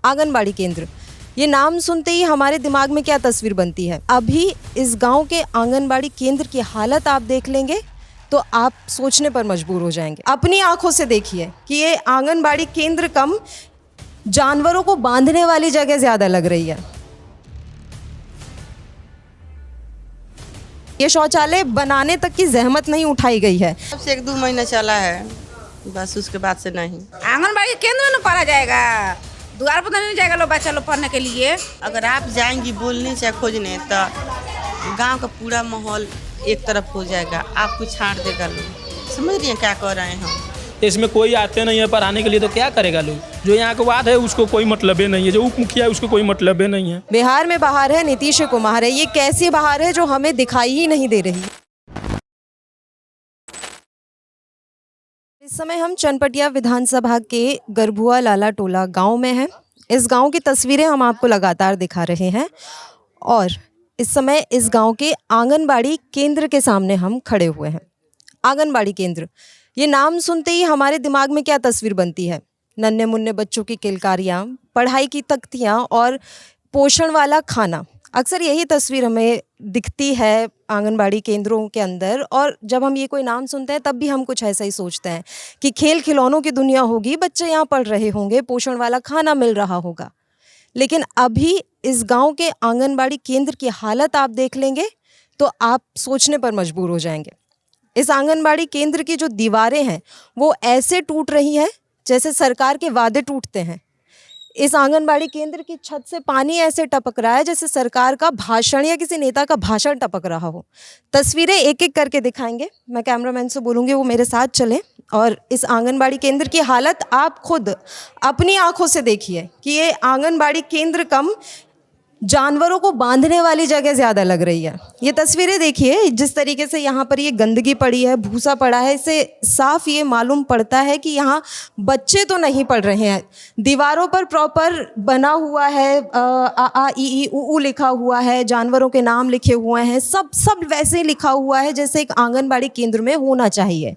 आंगनबाड़ी केंद्र, ये नाम सुनते ही हमारे दिमाग में क्या तस्वीर बनती है। अभी इस गांव के आंगनबाड़ी केंद्र की हालत आप देख लेंगे तो आप सोचने पर मजबूर हो जाएंगे। अपनी आंखों से देखिए कि ये आंगनबाड़ी केंद्र कम जानवरों को बांधने वाली जगह ज़्यादा लग रही है। ये शौचालय बनाने तक की जहमत नहीं उठाई गई है। अब से 1-2 महीना चला है, बस उसके बाद से नहीं। आंगनबाड़ी केंद्र में न पढ़ा जाएगा, द्वार पर नहीं जाएगा लोग बच्चा लोग पढ़ने के लिए। अगर आप जाएंगी बोलने चाहे खोजने तो गांव का पूरा माहौल एक तरफ हो जाएगा, आपको छांट देगा लोग। समझ रही हैं क्या कह रहे हैं हम। इसमें कोई आते नहीं है पढ़ाने के लिए, तो क्या करेगा लोग। जो यहाँ का वाद है उसको कोई मतलब ही नहीं है, जो उप मुखिया है उसको कोई मतलब ही नहीं है। बिहार में बहार है, नीतीश कुमार है। ये कैसी बहार है जो हमें दिखाई ही नहीं दे रही। इस समय हम चनपटिया विधानसभा के गरभुआ लाला टोला गांव में हैं। इस गांव की तस्वीरें हम आपको लगातार दिखा रहे हैं और इस समय इस गांव के आंगनबाड़ी केंद्र के सामने हम खड़े हुए हैं। आंगनबाड़ी केंद्र, ये नाम सुनते ही हमारे दिमाग में क्या तस्वीर बनती है। नन्हे मुन्ने बच्चों की किलकारियाँ, पढ़ाई की तख्तियाँ और पोषण वाला खाना, अक्सर यही तस्वीर हमें दिखती है आंगनबाड़ी केंद्रों के अंदर। और जब हम ये कोई नाम सुनते हैं तब भी हम कुछ ऐसा ही सोचते हैं कि खेल खिलौनों की दुनिया होगी, बच्चे यहाँ पढ़ रहे होंगे, पोषण वाला खाना मिल रहा होगा। लेकिन अभी इस गांव के आंगनबाड़ी केंद्र की हालत आप देख लेंगे तो आप सोचने पर मजबूर हो जाएंगे। इस आंगनबाड़ी केंद्र की जो दीवारें हैं वो ऐसे टूट रही हैं जैसे सरकार के वादे टूटते हैं। इस आंगनबाड़ी केंद्र की छत से पानी ऐसे टपक रहा है जैसे सरकार का भाषण या किसी नेता का भाषण टपक रहा हो। तस्वीरें एक एक करके दिखाएंगे। मैं कैमरामैन से बोलूँगी वो मेरे साथ चलें और इस आंगनबाड़ी केंद्र की हालत आप खुद अपनी आंखों से देखिए कि ये आंगनबाड़ी केंद्र कम जानवरों को बांधने वाली जगह ज़्यादा लग रही है। ये तस्वीरें देखिए, जिस तरीके से यहाँ पर ये गंदगी पड़ी है, भूसा पड़ा है, इससे साफ ये मालूम पड़ता है कि यहाँ बच्चे तो नहीं पढ़ रहे हैं। दीवारों पर प्रॉपर बना हुआ है, आ आ ई ई उ ऊ लिखा हुआ है, जानवरों के नाम लिखे हुए हैं, सब वैसे लिखा हुआ है जैसे एक आंगनबाड़ी केंद्र में होना चाहिए।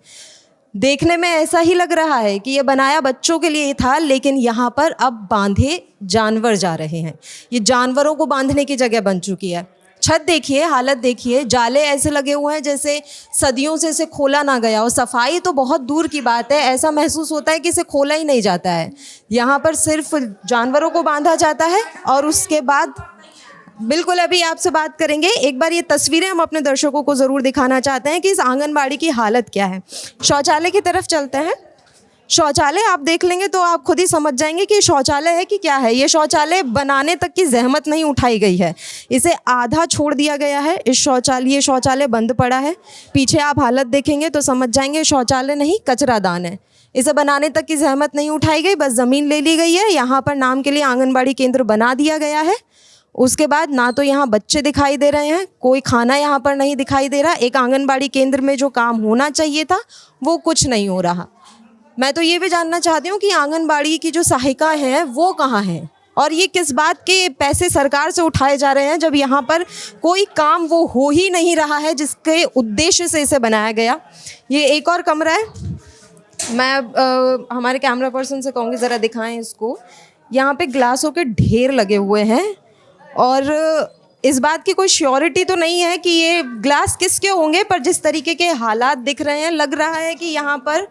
देखने में ऐसा ही लग रहा है कि ये बनाया बच्चों के लिए था, लेकिन यहाँ पर अब बांधे जानवर जा रहे हैं। ये जानवरों को बांधने की जगह बन चुकी है। छत देखिए, हालत देखिए, जाले ऐसे लगे हुए हैं जैसे सदियों से इसे खोला ना गया हो। सफाई तो बहुत दूर की बात है, ऐसा महसूस होता है कि इसे खोला ही नहीं जाता है। यहाँ पर सिर्फ जानवरों को बांधा जाता है और उसके बाद बिल्कुल अभी आपसे बात करेंगे। एक बार ये तस्वीरें हम अपने दर्शकों को ज़रूर दिखाना चाहते हैं कि इस आंगनबाड़ी की हालत क्या है। शौचालय की तरफ चलते हैं। शौचालय आप देख लेंगे तो आप खुद ही समझ जाएंगे कि शौचालय है कि क्या है। ये शौचालय बनाने तक की जहमत नहीं उठाई गई है, इसे आधा छोड़ दिया गया है। ये शौचालय बंद पड़ा है। पीछे आप हालत देखेंगे तो समझ जाएंगे शौचालय नहीं कचरादान है। इसे बनाने तक की जहमत नहीं उठाई गई, बस ज़मीन ले ली गई है। यहाँ पर नाम के लिए आंगनबाड़ी केंद्र बना दिया गया है। उसके बाद ना तो यहाँ बच्चे दिखाई दे रहे हैं, कोई खाना यहाँ पर नहीं दिखाई दे रहा। एक आंगनबाड़ी केंद्र में जो काम होना चाहिए था वो कुछ नहीं हो रहा। मैं तो ये भी जानना चाहती हूँ कि आंगनबाड़ी की जो सहायिका हैं वो कहाँ हैं और ये किस बात के पैसे सरकार से उठाए जा रहे हैं जब यहाँ पर कोई काम वो हो ही नहीं रहा है जिसके उद्देश्य से इसे बनाया गया। ये एक और कमरा है। मैं हमारे कैमरा पर्सन से कहूँगी ज़रा दिखाएं इसको। यहाँ पे ग्लासों के ढेर लगे हुए हैं और इस बात की कोई श्योरिटी तो नहीं है कि ये ग्लास किसके होंगे, पर जिस तरीके के हालात दिख रहे हैं लग रहा है कि यहाँ पर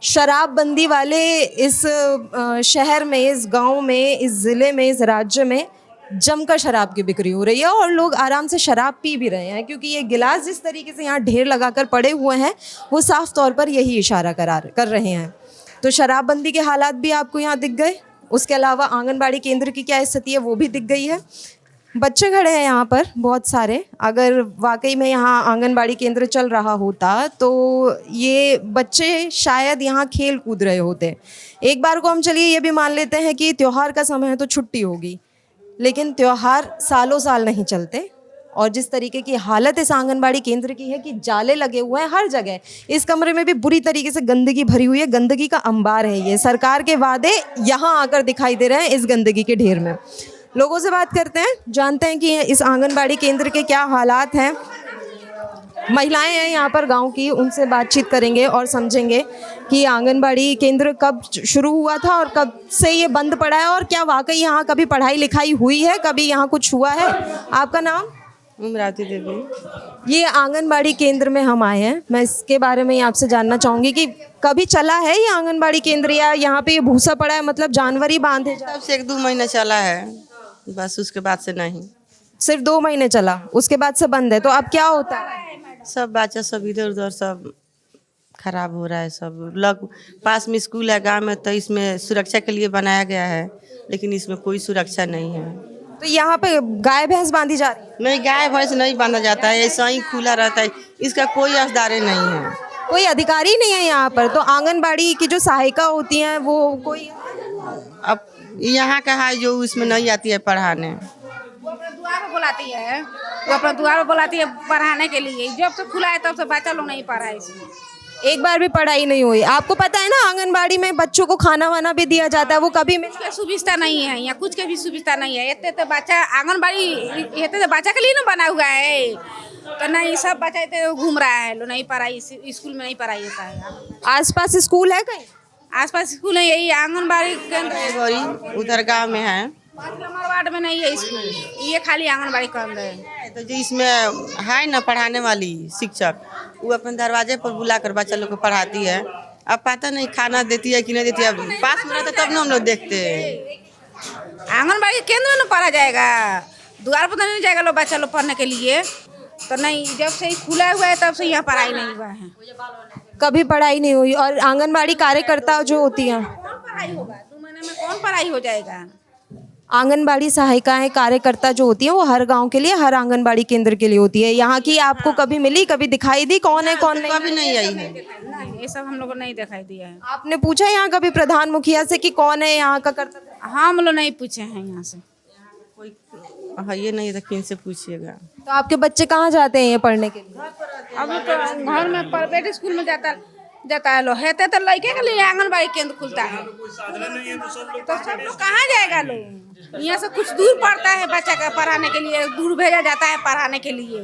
शराबबंदी वाले इस शहर में, इस गांव में, इस ज़िले में, इस राज्य में जमकर शराब की बिक्री हो रही है और लोग आराम से शराब पी भी रहे हैं, क्योंकि ये गिलास जिस तरीके से यहाँ ढेर लगाकर पड़े हुए हैं वो साफ तौर पर यही इशारा कर रहे हैं। तो शराबबंदी के हालात भी आपको यहाँ दिख गए। उसके अलावा आंगनबाड़ी केंद्र की क्या स्थिति है वो भी दिख गई है। बच्चे खड़े हैं यहाँ पर बहुत सारे। अगर वाकई में यहाँ आंगनबाड़ी केंद्र चल रहा होता तो ये बच्चे शायद यहाँ खेल कूद रहे होते। एक बार को हम चलिए ये भी मान लेते हैं कि त्यौहार का समय है तो छुट्टी होगी, लेकिन त्यौहार सालों साल नहीं चलते। और जिस तरीके की हालत इस आंगनबाड़ी केंद्र की है कि जाले लगे हुए हैं हर जगह। इस कमरे में भी बुरी तरीके से गंदगी भरी हुई है, गंदगी का अंबार है ये। सरकार के वादे यहाँ आकर दिखाई दे रहे हैं इस गंदगी के ढेर में। लोगों से बात करते हैं, जानते हैं कि इस आंगनबाड़ी केंद्र के क्या हालात हैं। महिलाएं हैं यहाँ पर गांव की, उनसे बातचीत करेंगे और समझेंगे कि आंगनबाड़ी केंद्र कब शुरू हुआ था और कब से ये बंद पड़ा है और क्या वाकई यहाँ कभी पढ़ाई लिखाई हुई है, कभी यहाँ कुछ हुआ है। आपका नाम? उमरावती देवी। ये आंगनबाड़ी केंद्र में हम आए हैं, मैं इसके बारे में आपसे जानना चाहूँगी कि कभी चला है ये आंगनबाड़ी केंद्र या यहाँ पे ये भूसा पड़ा है, मतलब जानवर ही बांधे तब से 1-2 महीना चला है, बस उसके बाद से नहीं। सिर्फ 2 महीने चला, उसके बाद से बंद है। तो अब क्या होता है? सब बच्चा सब इधर उधर सब खराब हो रहा है। सब लग पास में स्कूल है गांव में, तो इसमें सुरक्षा के लिए बनाया गया है, लेकिन इसमें कोई सुरक्षा नहीं है। तो यहाँ पे गाय भैंस बांधी जा रही है? नहीं, गाय भैंस नहीं बांधा जाता है, ऐसा ही खुला रहता है, इसका कोई असदारे नहीं है। कोई अधिकारी नहीं है यहाँ पर? तो आंगनबाड़ी की जो सहायिका होती हैं वो कोई? अब यहाँ का है जो उसमें नहीं आती है पढ़ाने। वो अपने द्वार पे बुलाती है, वो अपने द्वार पे बुलाती है पढ़ाने के लिए। जब से खुला है तब से बच्चा लोग नहीं पढ़ा है इसमें। एक बार भी पढ़ाई नहीं हुई। आपको पता है ना आंगनबाड़ी में बच्चों को खाना वाना भी दिया जाता है, वो कभी मिल? कुछ के सुविधा नहीं है यहाँ, कुछ के भी सुविधा नहीं है। इतने तो बच्चा आंगनबाड़ी इतने तो बच्चा के लिए ना बना हुआ है, तो नहीं सब बच्चा इतने घूम रहा है, लोग नहीं पढ़ाई, स्कूल में नहीं पढ़ाई होता है। आसपास स्कूल है कहीं? आसपास स्कूल है, यही आंगनबाड़ी केंद्र उधर गांव में है, 5 नंबर वार्ड में नहीं है स्कूल, ये खाली आंगनबाड़ी केंद्र है। तो जो इसमें है ना पढ़ाने वाली शिक्षक, वो अपने दरवाजे पर बुला कर बच्चा लोग को पढ़ाती है। अब पता नहीं खाना देती है कि नहीं देती है, पास में रहता तब ना हम लोग देखते हैं। आंगनबाड़ी केंद्र में ना पढ़ा जाएगा, द्वार पर नहीं जाएगा लोग बच्चा लोग पढ़ने के लिए, तो नहीं। जब से खुला हुआ है तब से यहाँ पढ़ाई नहीं हुआ है, कभी पढ़ाई नहीं हुई। और आंगनबाड़ी कार्यकर्ता जो होती हैं, कौन पढ़ाई होगा? 2 महीने में कौन पढ़ाई हो जाएगा? आंगनबाड़ी सहायिकाएं कार्यकर्ता जो होती हैं वो हर गांव के लिए, हर आंगनबाड़ी केंद्र के लिए होती है। यहाँ की आपको कभी मिली, कभी दिखाई दी? कौन है कौन नहीं? कभी नहीं आई है। नहीं, ये सब हम लोग को नहीं दिखाई दिया है। आपने पूछा यहाँ कभी प्रधान मुखिया से कि कौन है यहाँ का कर्ता? हम लोग नहीं पूछे हैं यहाँ से। कोई है ये नहीं, तो किन से पूछिएगा। तो आपके बच्चे कहाँ जाते हैं ये पढ़ने के लिए? अब तो घर में प्राइवेट स्कूल में जाता है लोग, हेते तो लड़के के लिए आंगनबाड़ी केंद्र खुलता है, तो सब लोग कहाँ जाएगा लोग? यहाँ से कुछ दूर पड़ता है बच्चा का पढ़ाने के लिए, दूर भेजा जाता है पढ़ाने के लिए।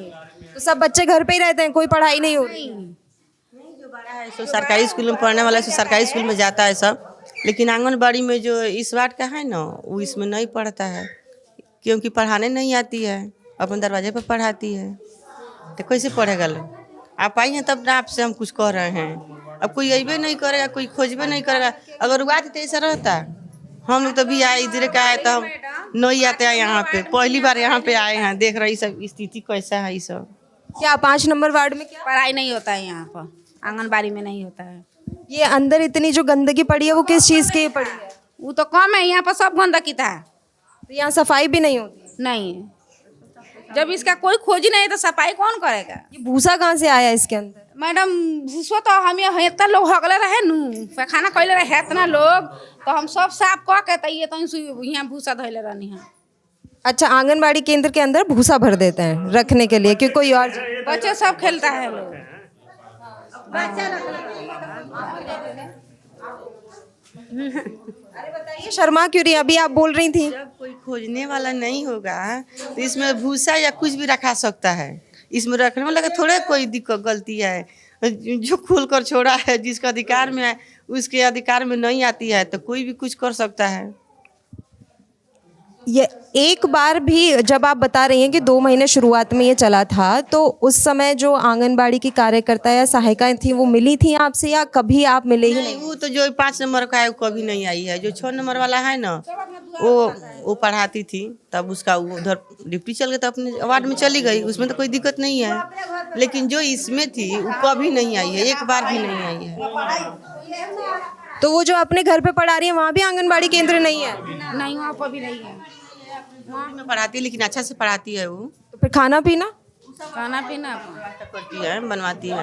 तो सब बच्चे घर पे ही रहते हैं, कोई पढ़ाई नहीं हो रही? जो बड़ा है सो सरकारी स्कूल में पढ़ने वाला है, सो सरकारी स्कूल में जाता है सब, लेकिन आंगनबाड़ी में जो इस वार्ड का है ना, वो इसमें नहीं पढ़ता है, क्योंकि पढ़ाने नहीं आती है, अपन दरवाजे पर पढ़ाती है, तो कैसे पढ़ेगा लोग? आप आई हैं तब ना आपसे हम कुछ कह रहे हैं। अब कोई अबे नहीं करेगा, कोई खोजबे नहीं करेगा। अगर वो आती तो ऐसा रहता। हम लोग तभी आए, इधर का आए, तो हम नहीं आते हैं यहाँ पे, पहली बार यहाँ पे आए हैं, देख रहे सब स्थिति कैसा है। ये सब क्या 5 नंबर वार्ड में क्या पढ़ाई नहीं होता है यहाँ पर, आंगनबाड़ी में नहीं होता है। ये अंदर इतनी जो गंदगी पड़ी है वो किस चीज़ की पड़ी है? वो तो कम है, यहाँ पर सब गंदगी था। तो यहाँ सफाई भी नहीं होती? नहीं, जब इसका कोई खोज नहीं है तो सफाई कौन करेगा? ये भूसा कहाँ से आया इसके अंदर? मैडम भूसवा तो हम इतना लोग हगले रहे नू, पैखाना कैले रहे इतना लोग, तो हम सब साफ कह के तइए तो यहाँ भूसा धोले रहनी है। अच्छा, आंगनबाड़ी केंद्र के अंदर भूसा भर देते हैं रखने के लिए कि कोई और? बच्चे सब खेलता है लोग। अरे बताइए, शर्मा क्यों रही? अभी आप बोल रही थी। जब कोई खोजने वाला नहीं होगा तो इसमें भूसा या कुछ भी रखा सकता है। इसमें रखने वाला का थोड़ा कोई दिक्कत गलती है, जो खोल कर छोड़ा है, जिसका अधिकार में है उसके अधिकार में नहीं आती है, तो कोई भी कुछ कर सकता है। ये एक बार भी, जब आप बता रही हैं कि 2 महीने शुरुआत में ये चला था, तो उस समय जो आंगनबाड़ी की कार्यकर्ता या सहायिकाएं थी वो मिली थी आपसे या कभी आप मिले ही नहीं? वो तो जो 5 नंबर का है वो कभी नहीं आई है। जो 6 नंबर वाला है ना, वो पढ़ाती थी, तब उसका वो उधर ड्यूटी चल गया, तो अपने वार्ड में चली गई, उसमें तो कोई दिक्कत नहीं है। लेकिन जो इसमें थी वो कभी नहीं आई है, एक बार भी नहीं आई है। तो वो जो अपने घर पे पढ़ा रही है वहाँ भी आंगनबाड़ी केंद्र नहीं है? नहीं, वहाँ पर भी नहीं है। में पढ़ाती है, लेकिन अच्छा से पढ़ाती है। वो तो फिर खाना पीना खाना पीना करती है, बनवाती है।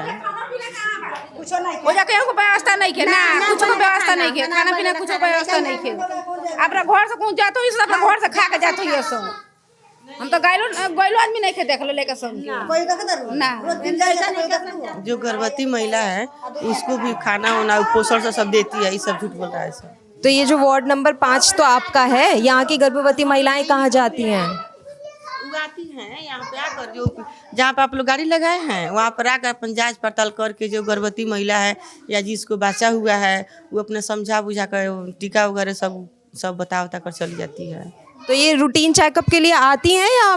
हो जाके को व्यवस्था नहीं है ना, कुछ को व्यवस्था नहीं है, खाना पीना कुछ व्यवस्था नहीं है। अपना घर से कौन जाते हो, अपना घर से खा के जाते हो। सब हम तो गैलो आदमी नहीं खे देख लो लेके सब ना। जो गर्भवती महिला है उसको भी खाना वाना पोषण से सब देती है, ये सब झूठ बोल रहा है सब। तो ये जो वार्ड नंबर 5 तो आपका है, यहाँ की गर्भवती महिलाएं कहाँ जाती हैं? वो आती हैं यहाँ पे आकर, जो जहाँ पे आप लोग गाड़ी लगाए हैं वहाँ पर आकर अपन जांच पड़ताल करके जो गर्भवती महिला है या जिसको बच्चा हुआ है वो अपने समझा बुझा कर टीका वगैरह सब बता कर चली जाती है। तो ये रूटीन चेकअप के लिए आती हैं या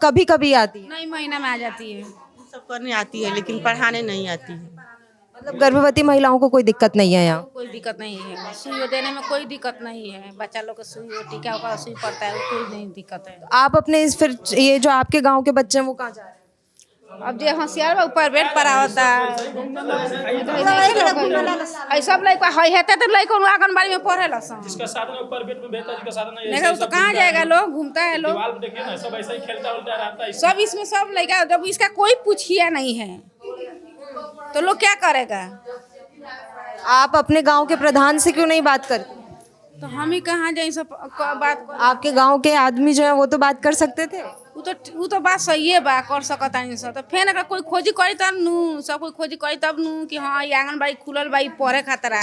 कभी कभी आती है? नहीं, महीना में आ जाती है। सब करने आती है लेकिन पढ़ाने नहीं आती है। मतलब गर्भवती महिलाओं को कोई दिक्कत नहीं है यहाँ? कोई दिक्कत नहीं है, सुई देने में कोई दिक्कत नहीं है। बच्चा लोग का सुई टीका का सुई पड़ता है, कोई नहीं दिक्कत है। आप अपने फिर ये जो आपके गांव के बच्चे हैं वो कहाँ जा रहे हैं? अब जो होशियार बा ऊपर बेड पर आवता है सब लड़का हेते तो लड़का आंगनबाड़ी में पढ़ेला सन। जिसका साधन है ऊपर बेड में बेहतर, जिसका साधन नहीं नहीं तो कहाँ जाएगा, लोग घूमता है लोग दीवार पे देखिए ना, सब ऐसा ही खेलता उलटा रहता है। सब इसमें सब लड़का, जब इसका कोई पूछिया नहीं है तो लोग क्या करेगा। आप अपने गांव के प्रधान से क्यों नहीं बात करते? तो हम ही कहाँ जाए सब बात। आपके गांव के आदमी जो है वो तो बात कर सकते थे। वो तो बात सही है, बा कर सकता नहीं सब। तो फिर अगर कोई खोजी करी तब नू, सब कोई खोजी करी तब नू कि हाँ ये आंगनबाड़ी खुलल बा, पढ़े खातरा।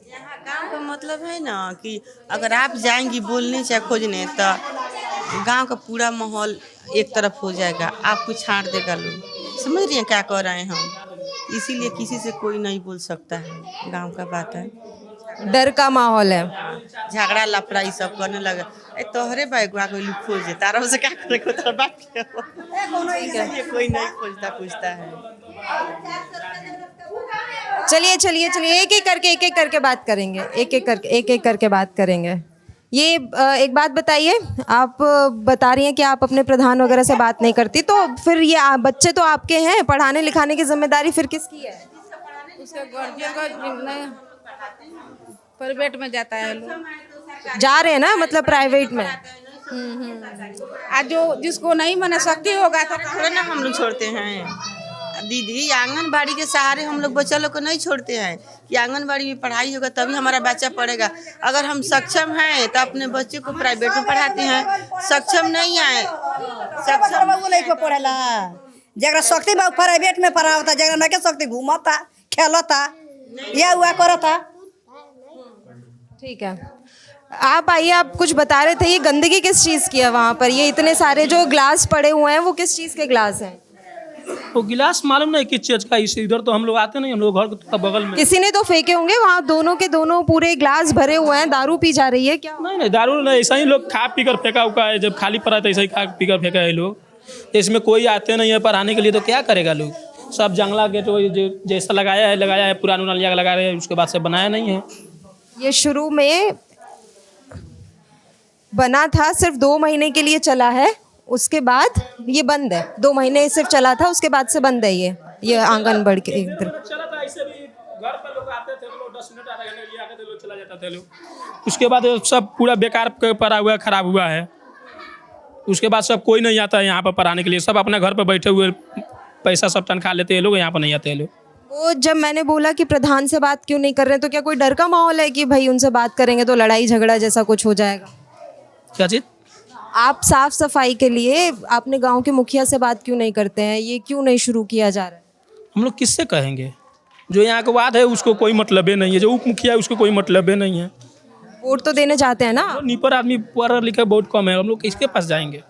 यहाँ गाँव का मतलब है ना कि अगर आप जाएंगी बोलने चाहे खोजने तो गांव का पूरा माहौल एक तरफ हो जाएगा, आपको छाड़ देगा लोग। समझ रही हैं क्या कह रहे हैं हम? इसीलिए किसी से कोई नहीं बोल सकता है, गांव का बात है। डर का माहौल है। झगड़ा लफड़ा ये सब करने लगे। तोहरे बाइक कोई खोजे तारा से क्या करेगा, तोहर बाप के हो। कोई नहीं खोजता पूछता है। चलिए एक एक करके बात करेंगे, एक एक करके बात करेंगे। ये एक बात बताइए, आप बता रही हैं कि आप अपने प्रधान वगैरह से बात नहीं करती, तो फिर ये बच्चे तो आपके हैं, पढ़ाने लिखाने की जिम्मेदारी फिर किसकी है? उसके गार्जियन का प्राइवेट में जाता है लोग। जा रहे हैं ना, मतलब प्राइवेट में। आज जो जिसको नहीं मना सकती होगा तो थोड़ा ना हम लोग छोड़ते हैं दीदी, आंगनबाड़ी के सहारे हम लोग बच्चा लोग को नहीं छोड़ते हैं कि आंगनबाड़ी में पढ़ाई होगा तभी हमारा बच्चा पढ़ेगा। अगर हम सक्षम हैं तो अपने बच्चे को प्राइवेट में पढ़ाते हैं, सक्षम नहीं है सक्षम नहीं पढ़ेला, जरा शक्ति बा प्राइवेट में पढ़ावता, जरा ना के शक्ति घूमता खेलता या हुआ करता। ठीक है, आप आइए, आप कुछ बता रहे थे, ये गंदगी किस चीज़ की है वहाँ पर? ये इतने सारे जो ग्लास पड़े हुए हैं वो किस चीज़ के ग्लास हैं? वो गिलास मालूम नहीं किस चीज का, इस इधर तो हम लोग आते नहीं, हम लोग घर के बगल में। किसी ने तो फेंके होंगे वहाँ, दोनों के दोनों पूरे ग्लास भरे हुए हैं, दारू पी जा रही है क्या? नहीं दारू नहीं, ऐसा ही लोग खा पी कर फेंका हुआ है, जब खाली पड़ा था ऐसा ही खा पी कर फेंका है लोग। इसमें कोई आते नहीं है पढ़ाने के लिए, तो क्या करेगा लोग? सब जंगला गेट जैसा लगाया है पुराना नालिया लगा रहे हैं, उसके बाद से बनाया नहीं है। ये शुरू में बना था, सिर्फ 2 महीने के लिए चला है, उसके बाद ये बंद है। 2 महीने सिर्फ चला था, उसके बाद से बंद है ये आंगनबाड़ी के इधर। चला था ऐसे भी, घर पर लोग आते थे, लोग 10 मिनट आधा घंटे लिए आते थे, लोग चला जाता थे लोग। उसके बाद सब पूरा बेकार पड़ा हुआ है, खराब हुआ है। उसके बाद सब कोई नहीं आता है यहाँ पर पढ़ाने के लिए, सब अपने घर पर बैठे हुए पैसा सब तनख्वाह लेते हैं लोग, यहाँ पर नहीं आते हैं लोग। वो जब मैंने बोला कि प्रधान से बात क्यों नहीं कर रहे, तो क्या कोई डर का माहौल है कि भाई उनसे बात करेंगे तो लड़ाई झगड़ा जैसा कुछ हो जाएगा? क्या चीज़? आप साफ सफाई के लिए अपने गांव के मुखिया से बात क्यों नहीं करते हैं? ये क्यों नहीं शुरू किया जा रहा है? हम लोग किससे कहेंगे? जो यहाँ का वाद है उसको कोई मतलब नहीं है, जो उप मुखिया है उसको कोई मतलब नहीं है। वोट तो देने जाते हैं ना। तो नीपर आदमी पढ़ा लिखा बहुत कम है, हम लोग किसके पास जाएंगे?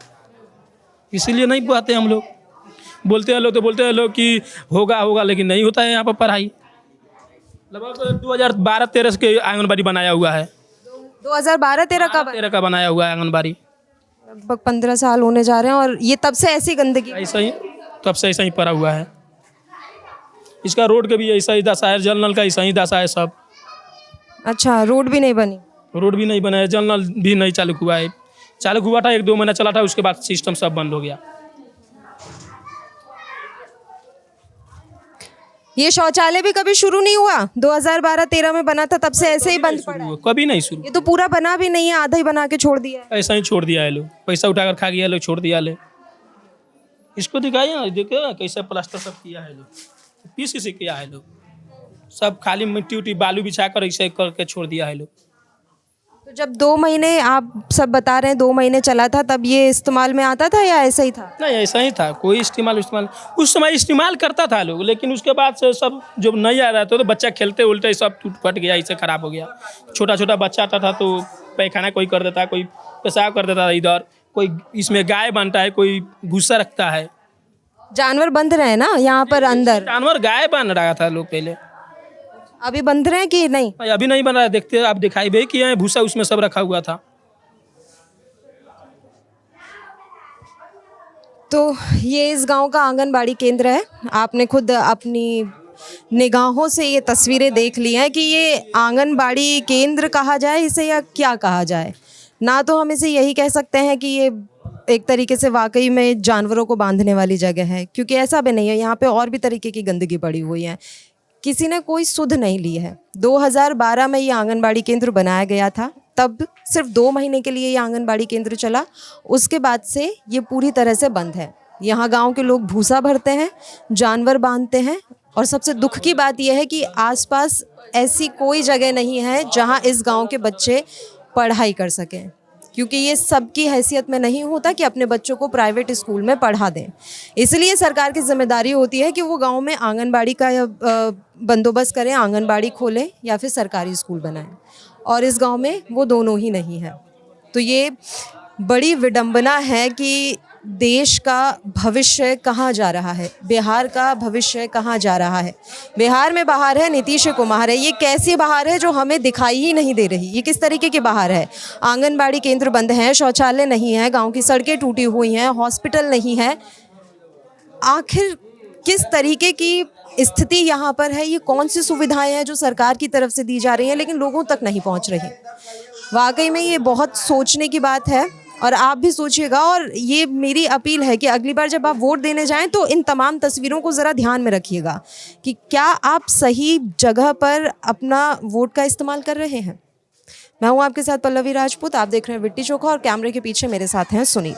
इसीलिए नहीं पाते हम लोग। बोलते हैं लोग तो बोलते हैं लोग कि होगा लेकिन नहीं होता है यहाँ पर पढ़ाई। लगभग 2012-13 के आंगनबाड़ी बनाया हुआ है। 2012-13 का बनाया हुआ है आंगनबाड़ी। लगभग 15 साल होने जा रहे हैं और ये तब से ऐसी गंदगी। ऐसा ही तब से ऐसा ही पड़ा हुआ है। इसका रोड का भी ऐसा ही दशा है, जल नल का ऐसा ही दशा है सब। अच्छा, रोड भी नहीं बनी? रोड भी नहीं बना है, जल नल भी नहीं चालू हुआ है। चालू हुआ था 1-2 महीना चला था, उसके बाद सिस्टम सब बंद हो गया। ये शौचालय भी कभी शुरू नहीं हुआ? 2012-13 में बना था, तब से ऐसे ही बंद पड़ा है। कभी नहीं शुरू। ये तो पूरा बना भी नहीं है, आधा ही बना के छोड़ दिया है। ऐसा ही छोड़ दिया है लोग, पैसा उठाकर खा गया लोग, छोड़ दिया ले। इसको दिखाइए ना, देखिए ना कैसे प्लास्टर सब किया है लोग, पीस किसी किया है लोग, सब खाली मिट्टी उट्टी बालू बिछा कर ऐसे करके छोड़ दिया है लोग। तो जब 2 महीने आप सब बता रहे हैं 2 महीने चला था, तब ये इस्तेमाल में आता था या ऐसा ही था? नहीं ऐसा ही था, कोई इस्तेमाल उस समय इस्तेमाल करता था लोग, लेकिन उसके बाद से सब जब नहीं आ रहा था तो बच्चा खेलते उल्टे सब टूट फट गया, इससे खराब हो गया। छोटा छोटा बच्चा आता था तो पैखाना कोई कर देता, कोई पेशाब कर देता था इधर, कोई इसमें गाय बांधता है, कोई भूसा रखता है। जानवर बंध रहे हैं ना यहाँ पर अंदर? जानवर गाय बांध रहा था लोग पहले, अभी बंध रहे हैं कि नहीं? भाई अभी नहीं बन रहा है। देखते आप दिखाई भी किए हैं, भूसा उसमें सब रखा हुआ था। तो ये इस गांव का आंगनबाड़ी केंद्र है। आपने खुद अपनी निगाहों से ये तस्वीरें देख ली हैं कि ये आंगनबाड़ी केंद्र कहा जाए इसे या क्या कहा जाए। ना तो हम इसे यही कह सकते हैं कि ये एक तरीके से वाकई में जानवरों को बांधने वाली जगह है, क्योंकि ऐसा भी नहीं है। यहाँ पे और भी तरीके की गंदगी पड़ी हुई है, किसी ने कोई सुध नहीं ली है। 2012 में ये आंगनबाड़ी केंद्र बनाया गया था, तब सिर्फ 2 महीने के लिए ये आंगनबाड़ी केंद्र चला। उसके बाद से ये पूरी तरह से बंद है। यहाँ गांव के लोग भूसा भरते हैं, जानवर बांधते हैं, और सबसे दुख की बात यह है कि आसपास ऐसी कोई जगह नहीं है जहाँ इस गांव के बच्चे पढ़ाई कर सकें, क्योंकि ये सबकी हैसियत में नहीं होता कि अपने बच्चों को प्राइवेट स्कूल में पढ़ा दें। इसलिए सरकार की जिम्मेदारी होती है कि वो गांव में आंगनबाड़ी का बंदोबस्त करें, आंगनबाड़ी खोलें या फिर सरकारी स्कूल बनाएं, और इस गांव में वो दोनों ही नहीं है। तो ये बड़ी विडंबना है कि देश का भविष्य कहाँ जा रहा है, बिहार का भविष्य कहाँ जा रहा है। बिहार में बहार है, नीतीश कुमार है। ये कैसी बहार है जो हमें दिखाई ही नहीं दे रही? ये किस तरीके की बहार है? आंगनबाड़ी केंद्र बंद हैं, शौचालय नहीं है, गांव की सड़कें टूटी हुई हैं, हॉस्पिटल नहीं है। आखिर किस तरीके की स्थिति यहाँ पर है? ये कौन सी सुविधाएं हैं जो सरकार की तरफ से दी जा रही हैं लेकिन लोगों तक नहीं पहुँच रही? वाकई में ये बहुत सोचने की बात है, और आप भी सोचिएगा। और ये मेरी अपील है कि अगली बार जब आप वोट देने जाएं तो इन तमाम तस्वीरों को ज़रा ध्यान में रखिएगा कि क्या आप सही जगह पर अपना वोट का इस्तेमाल कर रहे हैं। मैं हूं आपके साथ पल्लवी राजपूत, आप देख रहे हैं विट्टी चोखा, और कैमरे के पीछे मेरे साथ हैं सुनील।